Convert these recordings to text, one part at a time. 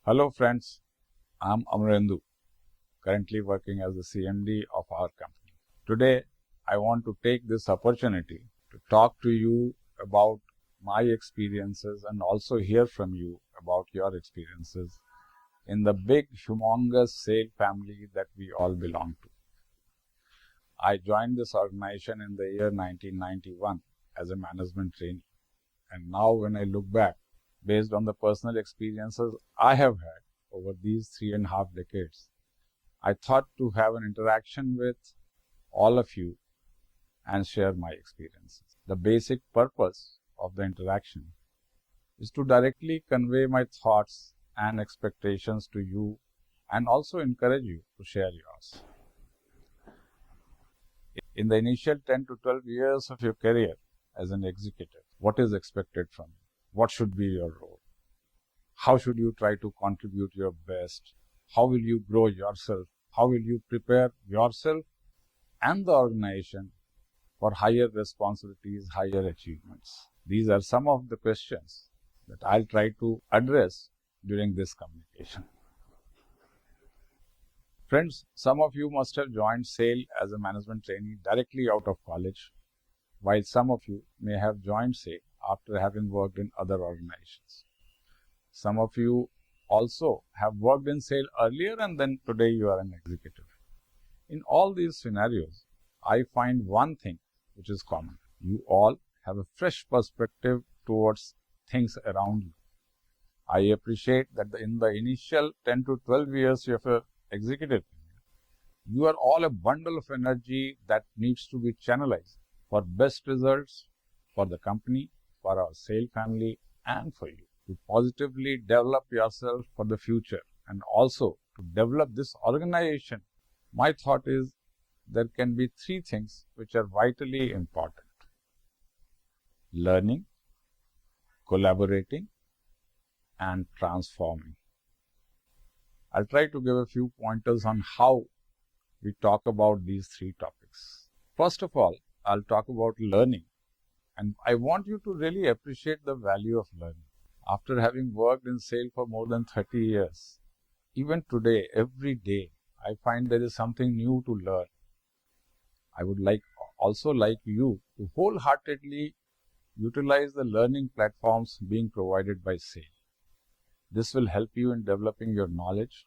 Hello friends, I'm Amrendu, currently working as the CMD of our company. Today, I want to take this opportunity to talk to you about my experiences and also hear from you about your experiences in the big, humongous SAIL family that we all belong to. I joined this organization in the year 1991 as a management trainee, and now when I look back, based on the personal experiences I have had over these 3.5 decades, I thought to have an interaction with all of you and share my experiences. The basic purpose of the interaction is to directly convey my thoughts and expectations to you and also encourage you to share yours. In the initial 10 to 12 years of your career as an executive, what is expected from you? What should be your role? How should you try to contribute your best? How will you grow yourself? How will you prepare yourself and the organization for higher responsibilities, higher achievements? These are some of the questions that I'll try to address during this communication. Friends, some of you must have joined SAIL as a management trainee directly out of college, while some of you may have joined SAIL after having worked in other organizations. Some of you also have worked in SAIL earlier and then today you are an executive. In all these scenarios, I find one thing which is common. You all have a fresh perspective towards things around you. I appreciate that in the initial 10 to 12 years of your executive career, you are all a bundle of energy that needs to be channelized for best results for the company, for our SAIL family, and for you to positively develop yourself for the future and also to develop this organization. My thought is there can be three things which are vitally important: learning, collaborating, and transforming. I'll try to give a few pointers on how we talk about these three topics. First of all, I'll talk about learning, and I want you to really appreciate the value of learning. After having worked in SAIL for more than 30 years, even today, every day, I find there is something new to learn. I would also like you to wholeheartedly utilize the learning platforms being provided by SAIL. This will help you in developing your knowledge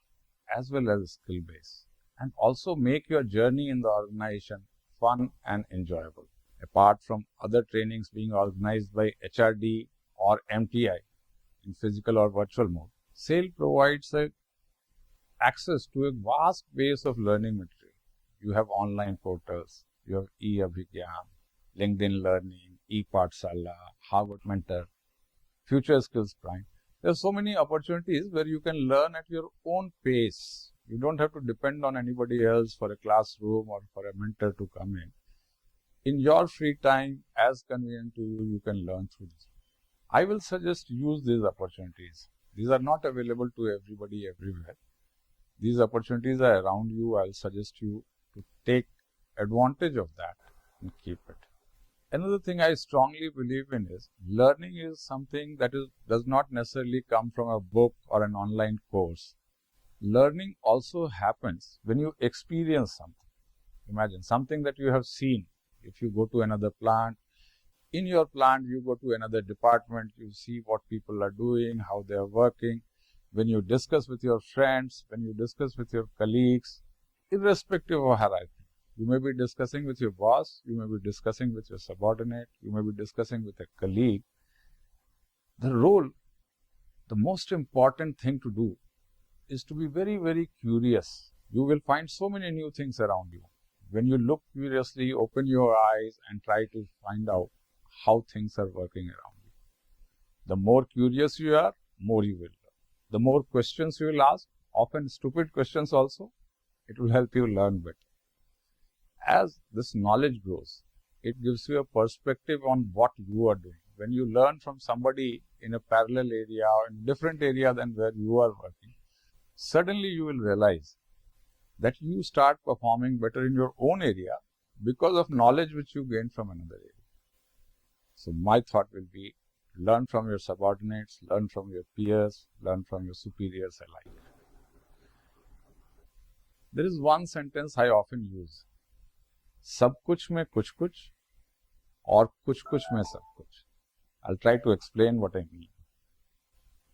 as well as skill base and also make your journey in the organization fun and enjoyable. Apart from other trainings being organized by HRD or MTI in physical or virtual mode, SAIL provides access to a vast base of learning material. You have online portals, you have e-Abhigyan, LinkedIn Learning, e-Pathshala, Harvard Mentor, Future Skills Prime. There are so many opportunities where you can learn at your own pace. You don't have to depend on anybody else for a classroom or for a mentor to come in. In your free time, as convenient to you, you can learn through this. I will suggest use these opportunities. These are not available to everybody everywhere. These opportunities are around you. I'll suggest you to take advantage of that and keep it. Another thing I strongly believe in is learning is something that does not necessarily come from a book or an online course. Learning also happens when you experience something. Imagine something that you have seen. If you go to another plant, in your plant you go to another department, you see what people are doing, how they are working. When you discuss with your friends, when you discuss with your colleagues, irrespective of hierarchy, you may be discussing with your boss, you may be discussing with your subordinate, you may be discussing with a colleague. The most important thing to do is to be very, very curious. You will find so many new things around you. When you look curiously, open your eyes and try to find out how things are working around you. The more curious you are, more you will learn. The more questions you will ask, often stupid questions also, it will help you learn better. As this knowledge grows, it gives you a perspective on what you are doing. When you learn from somebody in a parallel area or in a different area than where you are working, suddenly you will realize that you start performing better in your own area because of knowledge which you gain from another area. So my thought will be Learn from your subordinates, learn from your peers, learn from your superiors alike. There is one sentence I often use. सब कुछ में कुछ कुछ और कुछ कुछ में सब कुछ. I'll try to explain what I mean.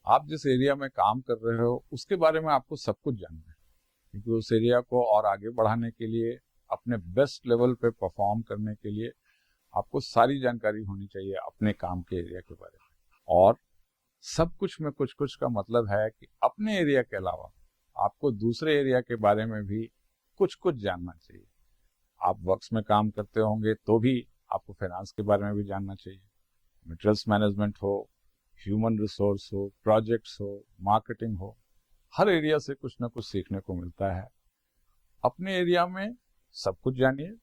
आप जिस एरिया में काम कर रहे हो उसके बारे में आपको सब कुछ जानना है, क्योंकि उस एरिया को और आगे बढ़ाने के लिए, अपने बेस्ट लेवल पे परफॉर्म करने के लिए आपको सारी जानकारी होनी चाहिए अपने काम के एरिया के बारे में. और सब कुछ में कुछ कुछ का मतलब है कि अपने एरिया के अलावा आपको दूसरे एरिया के बारे में भी कुछ कुछ जानना चाहिए. आप वर्क्स में काम करते होंगे तो भी आपको फाइनेंस के बारे में भी जानना चाहिए. मटेरियल्स मैनेजमेंट हो, ह्यूमन रिसोर्स हो, प्रोजेक्ट्स हो, मार्केटिंग हो, हर एरिया से कुछ ना कुछ सीखने को मिलता है. अपने एरिया में सब कुछ जानिए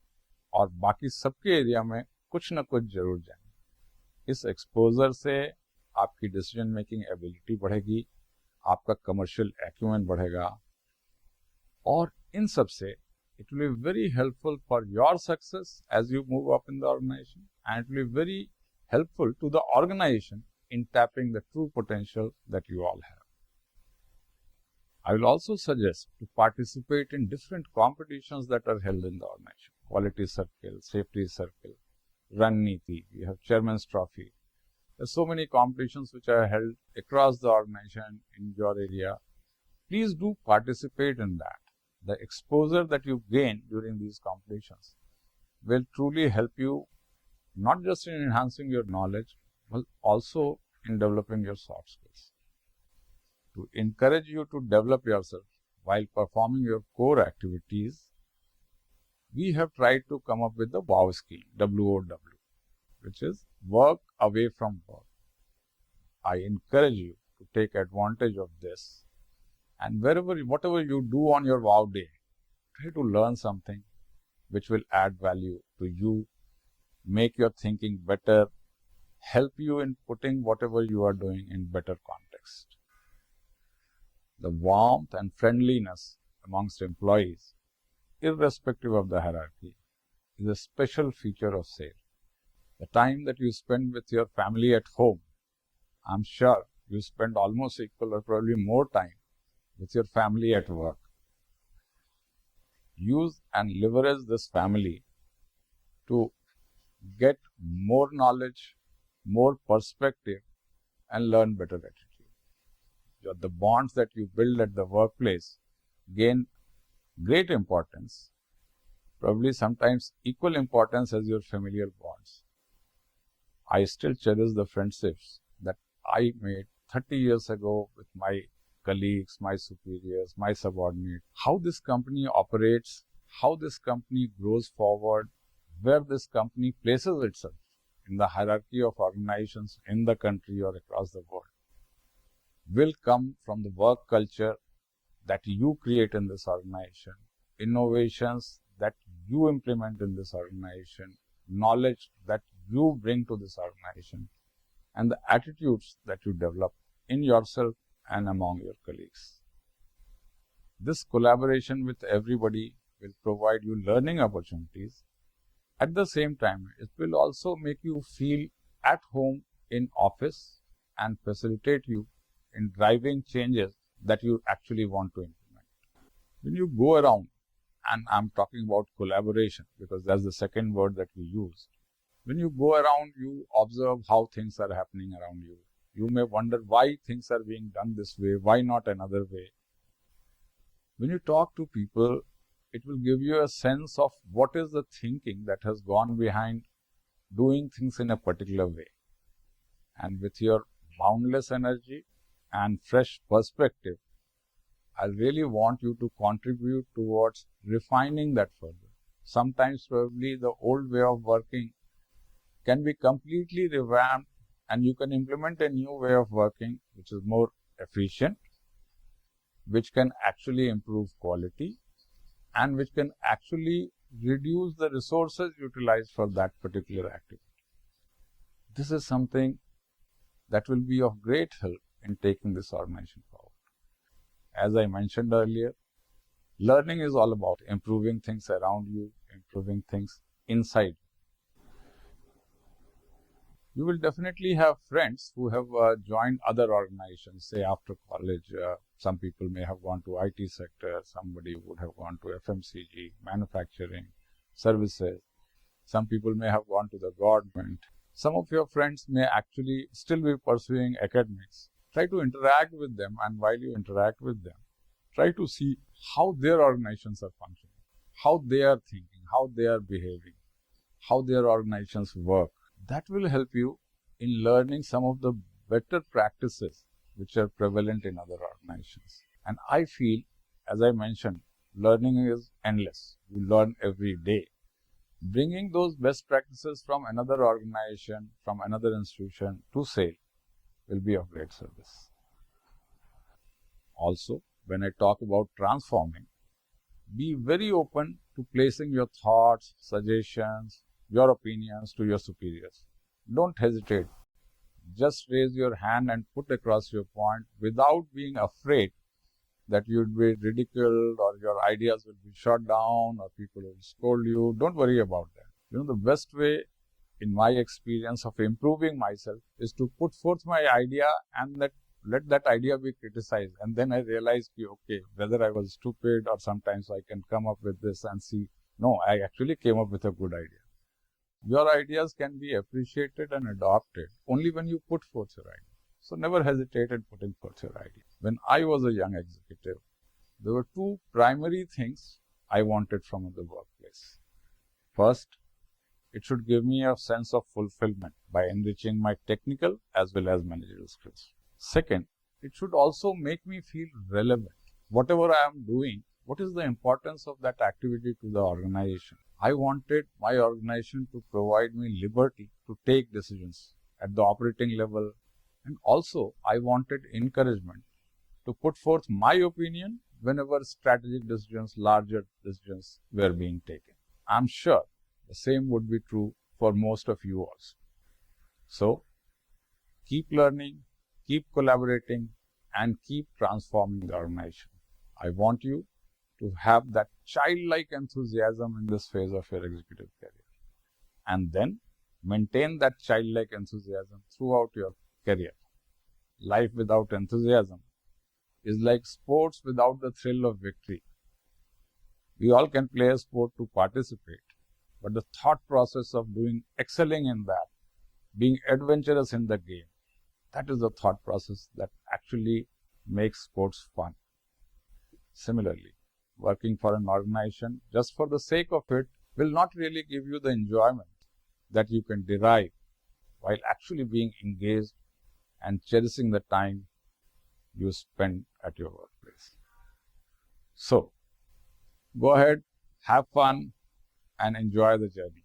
और बाकी सबके एरिया में कुछ ना कुछ जरूर जानिए. इस एक्सपोजर से आपकी डिसीजन मेकिंग एबिलिटी बढ़ेगी, आपका कमर्शियल एक्यूमेंट बढ़ेगा, और इन सब से it will be very helpful for your success as you move up in the organization, and it will be very helpful to the organization in tapping the true potential that you all have. I will also suggest to participate in different competitions that are held in the organization. Quality circle, safety circle, run niti, we have chairman's trophy. There are so many competitions which are held across the organization in your area. Please do participate in that. The exposure that you gain during these competitions will truly help you not just in enhancing your knowledge, but also in developing your soft skills. To encourage you to develop yourself while performing your core activities, we have tried to come up with the WOW scheme, WOW, which is work away from work. I encourage you to take advantage of this, and whatever you do on your WOW day, try to learn something which will add value to you, make your thinking better, help you in putting whatever you are doing in better context. The warmth and friendliness amongst employees, irrespective of the hierarchy, is a special feature of SAIL. The time that you spend with your family at home, I'm sure you spend almost equal or probably more time with your family at work. Use and leverage this family to get more knowledge, more perspective, and learn better attitude. The bonds that you build at the workplace gain great importance, probably sometimes equal importance as your familial bonds. I still cherish the friendships that I made 30 years ago with my colleagues, my superiors, my subordinates. How this company operates, how this company grows forward, where this company places itself in the hierarchy of organizations in the country or across the world, will come from the work culture that you create in this organization, innovations that you implement in this organization, knowledge that you bring to this organization, and the attitudes that you develop in yourself and among your colleagues. This collaboration with everybody will provide you learning opportunities. At the same time, it will also make you feel at home in office and facilitate you in driving changes that you actually want to implement. When you go around, and I'm talking about collaboration because that's the second word that we use. When you go around, you observe how things are happening around you. You may wonder why things are being done this way, why not another way. When you talk to people, it will give you a sense of what is the thinking that has gone behind doing things in a particular way. And with your boundless energy and fresh perspective, I really want you to contribute towards refining that further. Sometimes probably the old way of working can be completely revamped and you can implement a new way of working which is more efficient, which can actually improve quality, and which can actually reduce the resources utilized for that particular activity. This is something that will be of great help in taking this organization forward. As I mentioned earlier, learning is all about improving things around you, improving things inside. You will definitely have friends who have joined other organizations, say after college. Some people may have gone to IT sector, somebody would have gone to FMCG, manufacturing, services. Some people may have gone to the government. Some of your friends may actually still be pursuing academics. Try to interact with them, and while you interact with them, try to see how their organizations are functioning, how they are thinking, how they are behaving, how their organizations work. That will help you in learning some of the better practices which are prevalent in other organizations. And I feel, as I mentioned, learning is endless. You learn every day. Bringing those best practices from another organization, from another institution to SAIL will be of great service. Also, when I talk about transforming, be very open to placing your thoughts, suggestions, your opinions to your superiors. Don't hesitate. Just raise your hand and put across your point without being afraid that you'd be ridiculed or your ideas will be shot down or people will scold you. Don't worry about that. You know, the best way, in my experience of improving myself, is to put forth my idea and let that idea be criticized. And then I realized, okay, whether I was stupid or sometimes I can come up with this and see, no, I actually came up with a good idea. Your ideas can be appreciated and adopted only when you put forth your idea. So never hesitate in putting forth your idea. When I was a young executive, there were two primary things I wanted from the workplace. First, it should give me a sense of fulfillment by enriching my technical as well as managerial skills. Second, it should also make me feel relevant. Whatever I am doing, what is the importance of that activity to the organization? I wanted my organization to provide me liberty to take decisions at the operating level, and also I wanted encouragement to put forth my opinion whenever strategic decisions, larger decisions were being taken. I'm sure the same would be true for most of you also. So, keep learning, keep collaborating, and keep transforming the organization. I want you to have that childlike enthusiasm in this phase of your executive career. And then maintain that childlike enthusiasm throughout your career. Life without enthusiasm is like sports without the thrill of victory. We all can play a sport to participate, but the thought process of excelling in that, being adventurous in the game, that is the thought process that actually makes sports fun. Similarly, working for an organization just for the sake of it will not really give you the enjoyment that you can derive while actually being engaged and cherishing the time you spend at your workplace. So, go ahead, have fun, and enjoy the journey.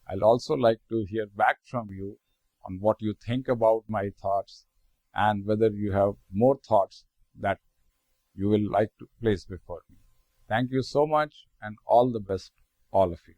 I'll also like to hear back from you on what you think about my thoughts and whether you have more thoughts that you will like to place before me. Thank you so much and all the best, all of you.